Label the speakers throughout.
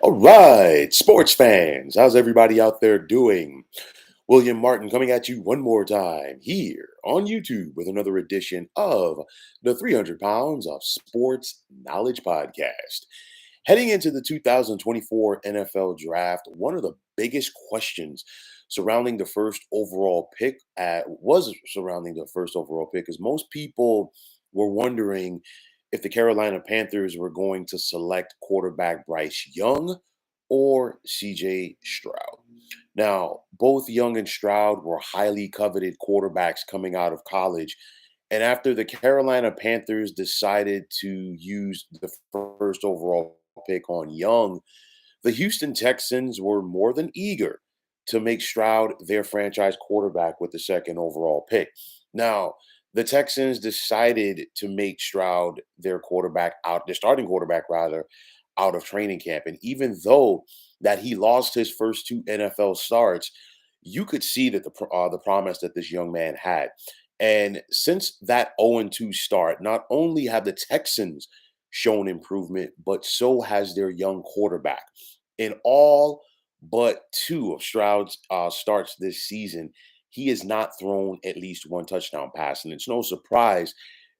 Speaker 1: All right, sports fans, how's everybody out there doing? William Martin coming at you one more time here on YouTube with another edition of the 300 Pounds of Sports Knowledge Podcast. Heading into the 2024 NFL Draft, one of the biggest questions surrounding the first overall pick was surrounding the first overall pick is most people were wondering if the Carolina Panthers were going to select quarterback Bryce Young or CJ Stroud. Now, both Young and Stroud were highly coveted quarterbacks coming out of college. And after the Carolina Panthers decided to use the first overall pick on Young, the Houston Texans were more than eager to make Stroud their franchise quarterback with the second overall pick. Now, the Texans decided to make Stroud their starting quarterback rather, out of training camp. And even though that he lost his first two NFL starts, you could see that the promise that this young man had. And since that 0-2 start, not only have the Texans shown improvement, but so has their young quarterback. In all but two of Stroud's starts this season, he has not thrown at least one touchdown pass. And it's no surprise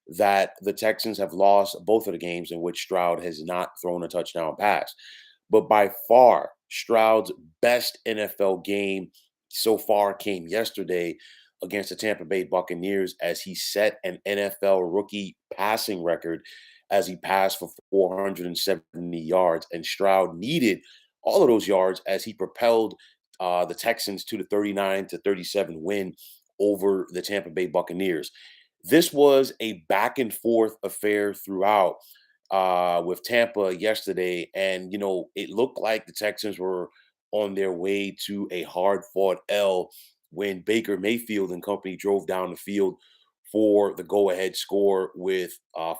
Speaker 1: that the Texans have lost both of the games in which Stroud has not thrown a touchdown pass. But by far, Stroud's best NFL game so far came yesterday against the Tampa Bay Buccaneers as he set an NFL rookie passing record as he passed for 470 yards. And Stroud needed all of those yards as he propelled the Texans to the 39-37 win over the Tampa Bay Buccaneers. This was a back and forth affair throughout with Tampa yesterday. And, it looked like the Texans were on their way to a hard fought L when Baker Mayfield and company drove down the field for the go ahead score with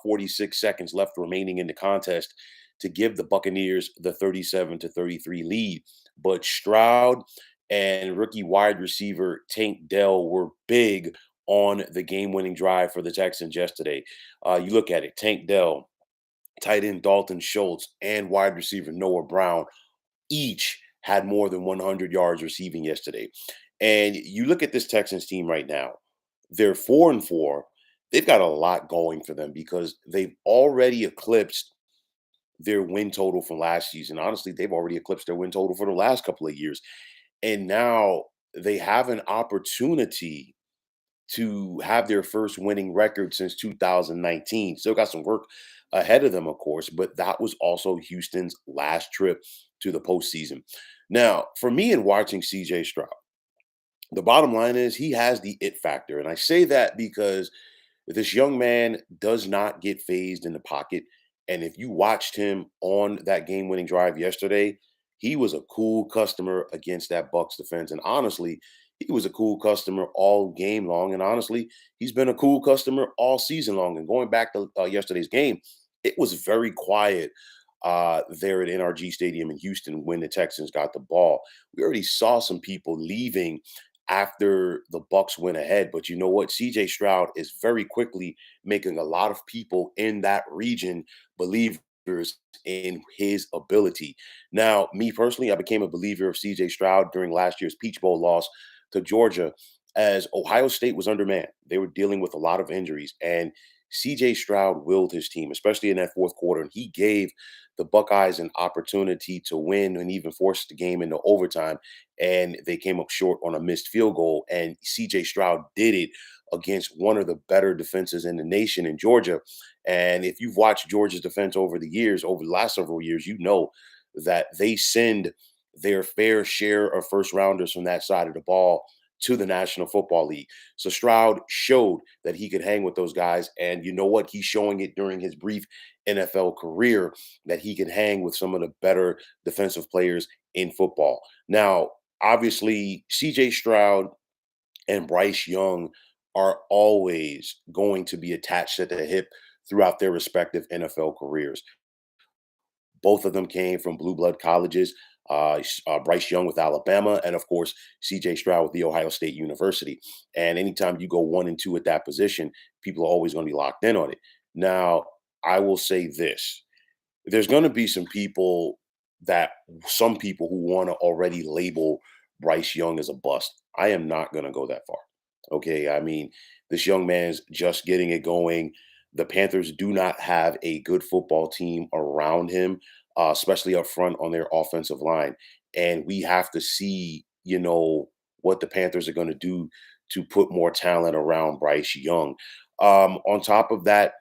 Speaker 1: 46 seconds left remaining in the contest to give the Buccaneers the 37-33 lead. But Stroud and rookie wide receiver Tank Dell were big on the game-winning drive for the Texans yesterday. You look at it, Tank Dell, tight end Dalton Schultz, and wide receiver Noah Brown each had more than 100 yards receiving yesterday. And you look at this Texans team right now, they're 4-4. They've got a lot going for them because they've already eclipsed their win total from last season. Honestly, they've already eclipsed their win total for the last couple of years. And now they have an opportunity to have their first winning record since 2019. Still got some work ahead of them, of course, but that was also Houston's last trip to the postseason. Now, for me in watching CJ Stroud, the bottom line is he has the it factor. And I say that because this young man does not get phased in the pocket. And if you watched him on that game winning drive yesterday, he was a cool customer against that Bucks defense. And honestly, he was a cool customer all game long. And honestly, he's been a cool customer all season long. And going back to yesterday's game, it was very quiet there at NRG Stadium in Houston when the Texans got the ball. We already saw some people leaving after the Bucks went ahead. But you know what? CJ Stroud is very quickly making a lot of people in that region believers in his ability. Now, me personally, I became a believer of CJ Stroud during last year's Peach Bowl loss to Georgia as Ohio State was undermanned. They were dealing with a lot of injuries, and CJ Stroud willed his team, especially in that fourth quarter, and he gave the Buckeyes an opportunity to win and even force the game into overtime. And they came up short on a missed field goal. And CJ Stroud did it against one of the better defenses in the nation in Georgia. And if you've watched Georgia's defense over the years, over the last several years, you know that they send their fair share of first rounders from that side of the ball to the National Football League. So Stroud showed that he could hang with those guys. And you know what? He's showing it during his brief NFL career that he can hang with some of the better defensive players in football. Now, obviously, CJ Stroud and Bryce Young are always going to be attached at the hip throughout their respective NFL careers. Both of them came from blue blood colleges. Bryce Young with Alabama, and of course C.J. Stroud with the Ohio State University. And anytime you go 1 and 2 at that position, people are always going to be locked in on it. Now, I will say this: there's going to be some people that some people who want to already label Bryce Young as a bust. I am not going to go that far. Okay. I mean, this young man's just getting it going. The Panthers do not have a good football team around him, especially up front on their offensive line. And we have to see, what the Panthers are going to do to put more talent around Bryce Young. On top of that,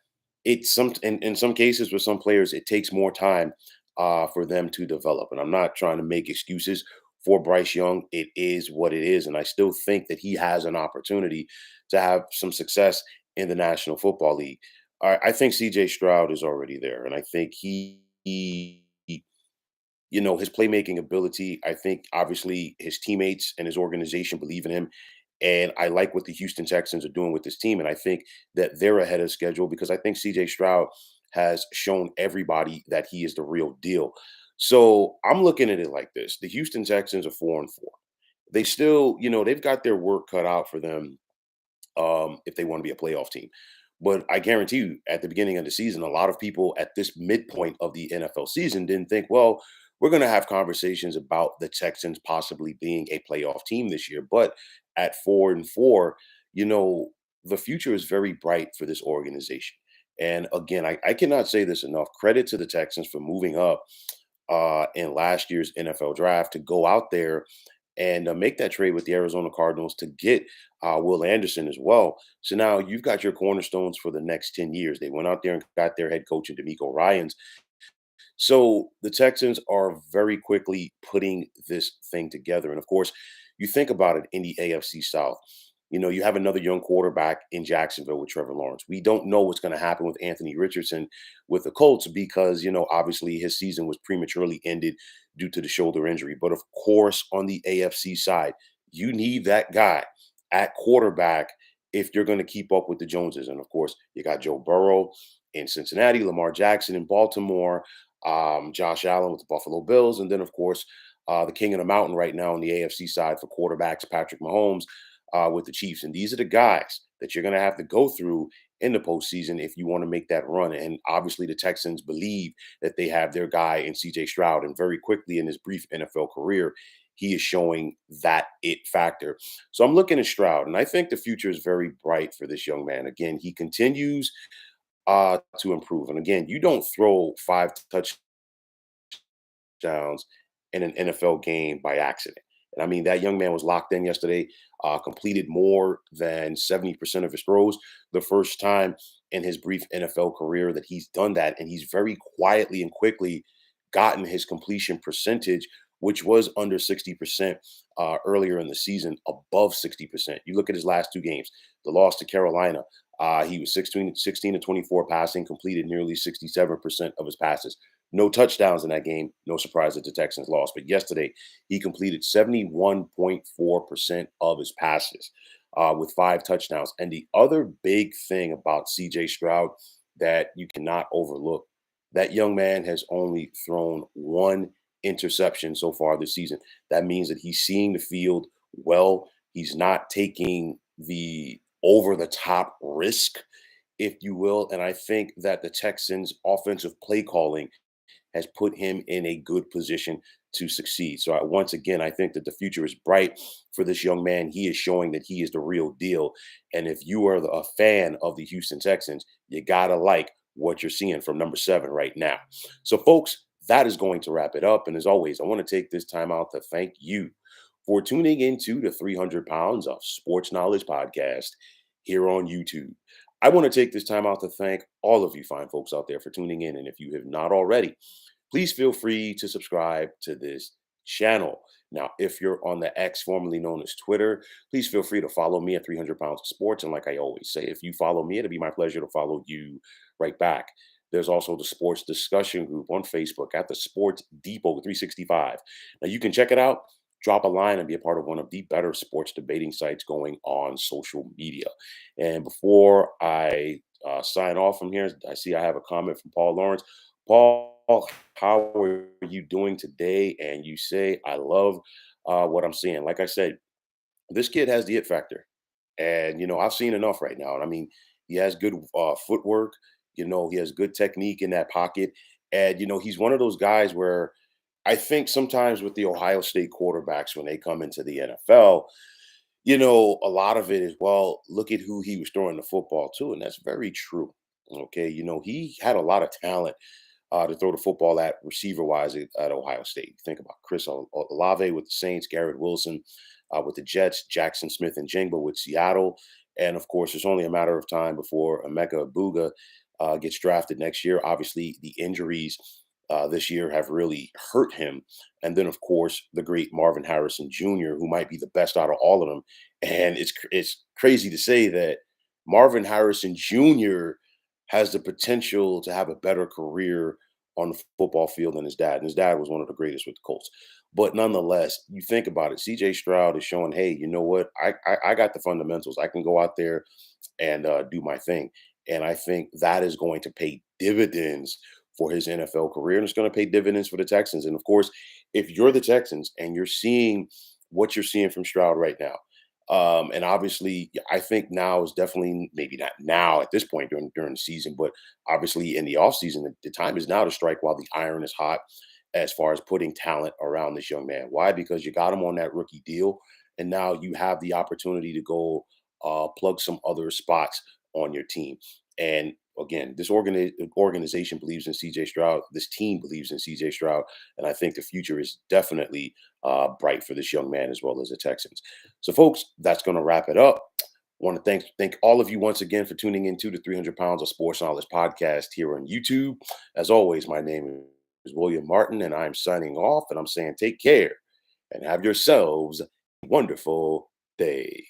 Speaker 1: it's in some cases with some players, it takes more time for them to develop. And I'm not trying to make excuses for Bryce Young. It is what it is. And I still think that he has an opportunity to have some success in the National Football League. I think CJ Stroud is already there. And I think his playmaking ability, I think obviously his teammates and his organization believe in him. And I like what the Houston Texans are doing with this team. And I think that they're ahead of schedule because I think CJ Stroud has shown everybody that he is the real deal. So I'm looking at it like this. The Houston Texans are 4-4. They still, they've got their work cut out for them if they want to be a playoff team. But I guarantee you, at the beginning of the season, a lot of people at this midpoint of the NFL season didn't think, well, we're going to have conversations about the Texans possibly being a playoff team this year. But at 4-4, you know, the future is very bright for this organization. And again, I cannot say this enough. Credit to the Texans for moving up in last year's NFL draft to go out there and make that trade with the Arizona Cardinals to get Will Anderson as well. So now you've got your cornerstones for the next 10 years. They went out there and got their head coach in D'Amico Ryans. So the Texans are very quickly putting this thing together. And of course, you think about it in the AFC South. You have another young quarterback in Jacksonville with Trevor Lawrence. We don't know what's going to happen with Anthony Richardson with the Colts because, obviously his season was prematurely ended due to the shoulder injury. But of course, on the AFC side, you need that guy at quarterback if you're going to keep up with the Joneses. And of course, you got Joe Burrow in Cincinnati, Lamar Jackson in Baltimore, Josh Allen with the Buffalo Bills, and then of course the king of the mountain right now on the AFC side for quarterbacks, Patrick Mahomes with the Chiefs. And these are the guys that you're going to have to go through in the postseason if you want to make that run. And obviously, the Texans believe that they have their guy in CJ Stroud, and very quickly in his brief NFL career, he is showing that it factor. So I'm looking at Stroud, and I think the future is very bright for this young man. Again, he continues to improve. And again, you don't throw 5 touchdowns in an NFL game by accident. And I mean, that young man was locked in yesterday, completed more than 70% of his throws the first time in his brief NFL career that he's done that. And he's very quietly and quickly gotten his completion percentage, which was under 60% earlier in the season, above 60%. You look at his last 2 games, the loss to Carolina, he was 16 to 24 passing, completed nearly 67% of his passes. No touchdowns in that game. No surprise that the Texans lost. But yesterday, he completed 71.4% of his passes with 5 touchdowns. And the other big thing about CJ Stroud that you cannot overlook, that young man has only thrown 1 interception so far this season. That means that he's seeing the field well. He's not taking the over the top risk, if you will. And I think that the Texans' offensive play calling has put him in a good position to succeed. So once again, I think that the future is bright for this young man. He is showing that he is the real deal. And if you are a fan of the Houston Texans, you gotta like what you're seeing from number 7 right now. So, folks, that is going to wrap it up. And as always, I want to take this time out to thank you for tuning into the 300 Pounds of Sports Knowledge podcast here on YouTube. I want to take this time out to thank all of you fine folks out there for tuning in. And if you have not already, please feel free to subscribe to this channel. Now, if you're on the X, formerly known as Twitter, please feel free to follow me at 300 Pounds of Sports. And like I always say, if you follow me, it'll be my pleasure to follow you right back. There's also the sports discussion group on Facebook at the Sports Depot 365. Now, you can check it out, drop a line, and be a part of one of the better sports debating sites going on social media. And before I sign off from here, I see I have a comment from Paul Lawrence. Paul, how are you doing today? And you say, I love what I'm seeing. Like I said, this kid has the it factor. And, I've seen enough right now. And I mean, he has good footwork. He has good technique in that pocket. And, he's one of those guys where I think sometimes with the Ohio State quarterbacks, when they come into the NFL, a lot of it is, well, look at who he was throwing the football to. And that's very true. Okay. He had a lot of talent to throw the football at receiver wise at Ohio State. You think about Chris Olave with the Saints, Garrett Wilson with the Jets, Jackson Smith and Jingba with Seattle. And of course, it's only a matter of time before Emeka Abuga gets drafted next year. Obviously, the injuries this year have really hurt him. And then, of course, the great Marvin Harrison Jr., who might be the best out of all of them. And it's crazy to say that Marvin Harrison Jr. has the potential to have a better career on the football field than his dad. And his dad was one of the greatest with the Colts. But nonetheless, you think about it, CJ Stroud is showing, hey, you know what? I got the fundamentals. I can go out there and do my thing. And I think that is going to pay dividends for his NFL career. And it's going to pay dividends for the Texans. And of course, if you're the Texans and you're seeing what you're seeing from Stroud right now, and obviously, I think now is definitely maybe not now at this point during the season, but obviously in the offseason, the time is now to strike while the iron is hot as far as putting talent around this young man. Why? Because you got him on that rookie deal, and now you have the opportunity to go plug some other spots on your team. And again, this organization believes in CJ Stroud. This team believes in CJ Stroud, and I think the future is definitely bright for this young man as well as the Texans. So, folks, that's going to wrap it up. Want to thank all of you once again for tuning into the 300 Pounds of Sports Knowledge podcast here on YouTube. As always, my name is William Martin, and I'm signing off. And I'm saying take care and have yourselves a wonderful day.